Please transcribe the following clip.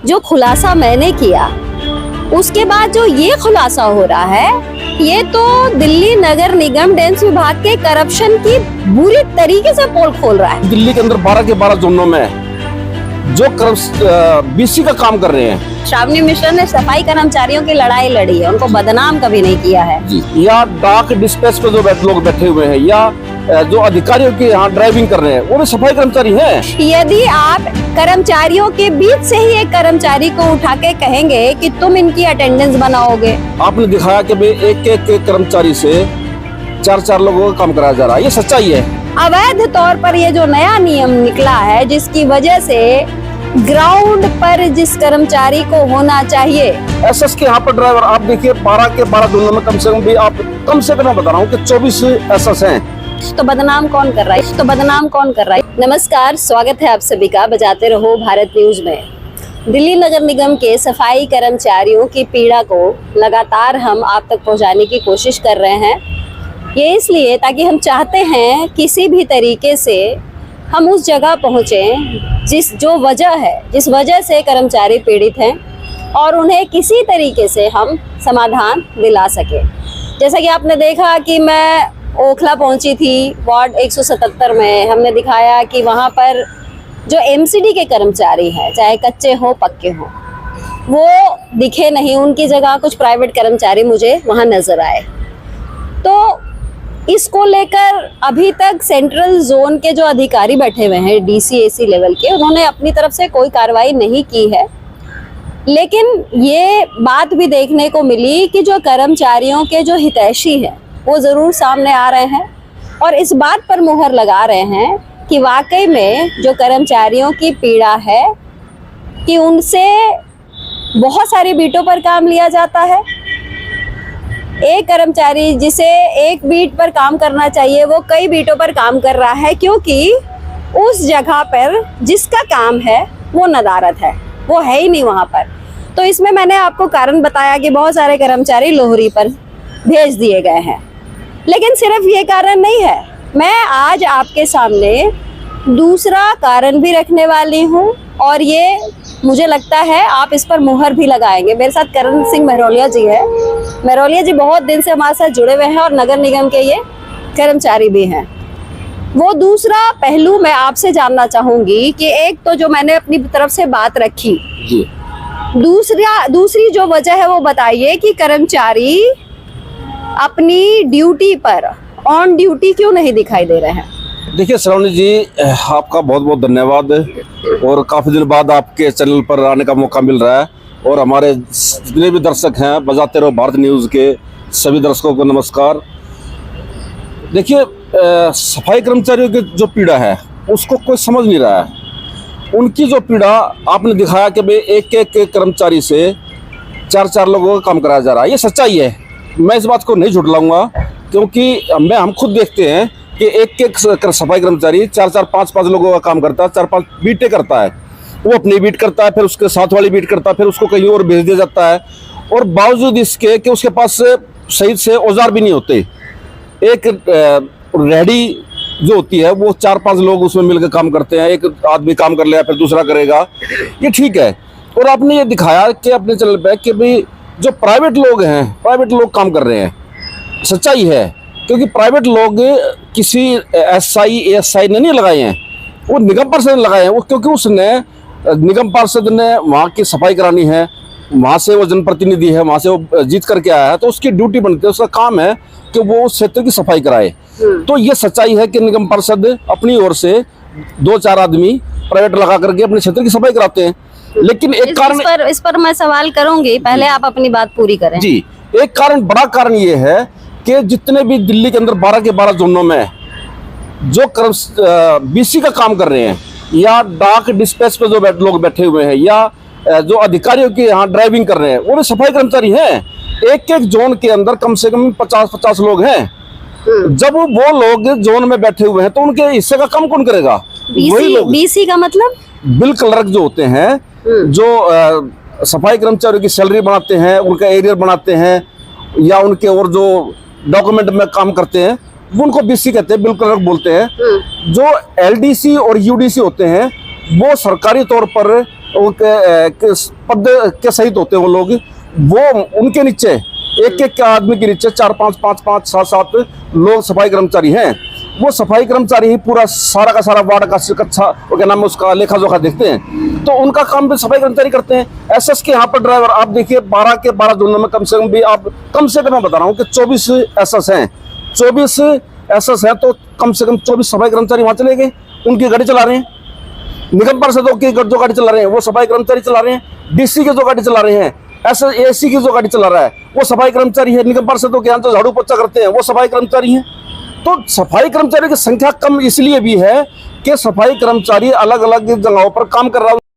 जो खुलासा मैंने किया, उसके बाद जो ये खुलासा हो रहा है, ये तो दिल्ली नगर निगम डेंस विभाग के करप्शन की बुरी तरीके से पोल खोल रहा है। दिल्ली के अंदर 12 के 12 जोनों में जो बीसी का काम कर रहे हैं, श्रावणी मिश्रा ने सफाई कर्मचारियों की लड़ाई लड़ी है, उनको बदनाम कभी नहीं किया है। या डाक डिस्पैच पे जो लोग बैठे हुए हैं, या जो अधिकारियों के यहाँ ड्राइविंग कर रहे हैं, वो भी सफाई कर्मचारी हैं। यदि आप कर्मचारियों के बीच से ही एक कर्मचारी को उठा के कहेंगे कि तुम इनकी अटेंडेंस बनाओगे, आपने दिखाया कि भाई एक कर्मचारी से 4 लोगों का काम कराया जा रहा है, ये सच्चाई है। अवैध तौर पर ये जो नया नियम निकला है, जिसकी वजह से ग्राउंड पर जिस कर्मचारी को होना चाहिए, एसएस के यहाँ पर ड्राइवर आप देखिए 12 के 12 जोनों में कम से कम भी आप कम से कम बता रहा हूँ कि 24 एसएस हैं। तो बदनाम कौन कर रहा है? तो बदनाम कौन कर रहा है? नमस्कार, स्वागत है आप सभी का बजाते रहो भारत न्यूज में। दिल्ली नगर निगम के सफाई कर्मचारियों की पीड़ा को लगातार हम आप तक पहुंचाने की कोशिश कर रहे हैं। ये इसलिए ताकि हम चाहते हैं किसी भी तरीके से हम उस जगह पहुंचें जिस वजह से कर्मचारी पीड़ित हैं, और उन्हें किसी तरीके से हम समाधान दिला सके। जैसा कि आपने देखा कि मैं ओखला पहुंची थी, वार्ड 177 में। हमने दिखाया कि वहाँ पर जो एमसीडी के कर्मचारी हैं, चाहे कच्चे हो पक्के हो, वो दिखे नहीं। उनकी जगह कुछ प्राइवेट कर्मचारी मुझे वहाँ नजर आए। तो इसको लेकर अभी तक सेंट्रल जोन के जो अधिकारी बैठे हुए हैं, डीसी एसी लेवल के, उन्होंने अपनी तरफ से कोई कार्रवाई नहीं की है। लेकिन ये बात भी देखने को मिली कि जो कर्मचारियों के जो हितैषी हैं, वो ज़रूर सामने आ रहे हैं और इस बात पर मुहर लगा रहे हैं कि वाकई में जो कर्मचारियों की पीड़ा है कि उनसे बहुत सारी बीटों पर काम लिया जाता है। एक कर्मचारी जिसे एक बीट पर काम करना चाहिए, वो कई बीटों पर काम कर रहा है, क्योंकि उस जगह पर जिसका काम है वो नदारत है, वो है ही नहीं वहाँ पर। तो इसमें मैंने आपको कारण बताया कि बहुत सारे कर्मचारी लोहरी पर भेज दिए गए हैं। लेकिन सिर्फ ये कारण नहीं है, मैं आज आपके सामने दूसरा कारण भी रखने वाली हूँ, और ये मुझे लगता है आप इस पर मुहर भी लगाएंगे। मेरे साथ करण सिंह महरौलिया जी है। महरौलिया जी बहुत दिन से हमारे साथ जुड़े हुए हैं और नगर निगम के ये कर्मचारी भी हैं। वो दूसरा पहलू मैं आपसे जानना चाहूंगी कि एक तो जो मैंने अपनी तरफ से बात रखी जी, दूसरी जो वजह है वो बताइए कि कर्मचारी अपनी ड्यूटी पर ऑन ड्यूटी क्यों नहीं दिखाई दे रहे हैं? देखिए श्रावणी जी, आपका बहुत बहुत धन्यवाद, और काफ़ी दिन बाद आपके चैनल पर आने का मौका मिल रहा है। और हमारे जितने भी दर्शक हैं, बजाते रहो भारत न्यूज़ के सभी दर्शकों को नमस्कार। देखिए, सफाई कर्मचारियों की जो पीड़ा है उसको कोई समझ नहीं रहा है। उनकी जो पीड़ा आपने दिखाया कि भाई एक कर्मचारी से 4 लोगों का काम कराया जा रहा है, ये सच्चाई है। मैं इस बात को नहीं झुठलाऊंगा, क्योंकि हम खुद देखते हैं कि एक सफाई कर्मचारी 4 5 लोगों का काम करता है, 4 5 बीटें करता है। वो अपनी बीट करता है, फिर उसके साथ वाली बीट करता है, फिर उसको कहीं और भेज दिया जाता है। और बावजूद इसके कि उसके पास सही से औजार भी नहीं होते। एक रेडी जो होती है वो 4 5 लोग उसमें मिलकर काम करते हैं। एक आदमी काम कर लिया, फिर दूसरा करेगा, ये ठीक है। और आपने ये दिखाया कि अपने चैनल पे कि भाई जो प्राइवेट लोग काम कर रहे हैं, सच्चाई है। क्योंकि प्राइवेट लोग किसी एसआई एएसआई ने नहीं लगाए हैं, वो निगम पार्षद ने लगाए हैं। वो क्योंकि उसने निगम पार्षद ने वहाँ की सफाई करानी है, वहाँ से वो जनप्रतिनिधि है, वहाँ से वो जीत करके आया है, तो उसकी ड्यूटी बनती है, उसका काम है कि वो उस क्षेत्र की सफाई कराए। तो ये सच्चाई है कि निगम पार्षद अपनी ओर से 2-4 आदमी प्राइवेट लगा करके अपने क्षेत्र की सफाई कराते हैं। लेकिन एक कारण इस पर मैं सवाल करूंगी, पहले आप अपनी बात पूरी करें। जी, एक कारण, बड़ा कारण ये है कि जितने भी दिल्ली के अंदर 12 के 12 जोनों में जो बीसी का काम कर रहे हैं, या डाक डिस्पैच पे जो लोग बैठे हुए हैं, या जो अधिकारियों के यहाँ ड्राइविंग कर रहे हैं, वो भी सफाई कर्मचारी हैं। एक जोन के अंदर कम से कम 50 लोग हैं। जब वो लोग जोन में बैठे हुए हैं तो उनके हिस्से का काम कौन करेगा? वही लोग। बीसी का मतलब बिल क्लर्क जो होते हैं, जो सफाई कर्मचारियों की सैलरी बनाते हैं, उनका एरियर बनाते हैं, या उनके और जो डॉक्यूमेंट में काम करते हैं, वो उनको बीसी कहते हैं, बिल क्लर्क बोलते हैं। जो एलडीसी और यूडीसी होते हैं, वो सरकारी तौर पर के पद के सहित होते हैं वो लोग, वो उनके नीचे एक एक आदमी के नीचे 4 5 5 5 7 7 लोग सफाई कर्मचारी हैं। वो सफाई कर्मचारी ही पूरा सारा का सारा वार्ड का कच्चा वो क्या नाम है उसका लेखा जोखा देखते हैं, तो उनका काम भी सफाई कर्मचारी करते हैं। एसएस के यहाँ पर ड्राइवर आप देखिए 12 के 12 जोनों में कम से कम भी आप कम से कम मैं बता रहा हूँ कि 24 एसएस हैं, 24 एसएस हैं, तो कम से कम 24 सफाई कर्मचारी वहाँ चले गए, उनकी गाड़ी चला रहे हैं। निगम पार्षदों की जो गाड़ी चला रहे हैं वो सफाई कर्मचारी चला रहे हैं, डीसी के जो गाड़ी चला रहे हैं, एसी की जो गाड़ी चला रहा है वो सफाई कर्मचारी है। निगम पार्षदों के यहाँ जो झाड़ू पोछा करते हैं वो सफाई कर्मचारी हैं। तो सफाई कर्मचारी की संख्या कम इसलिए भी है कि सफाई कर्मचारी अलग अलग जगहों पर काम कर रहा है।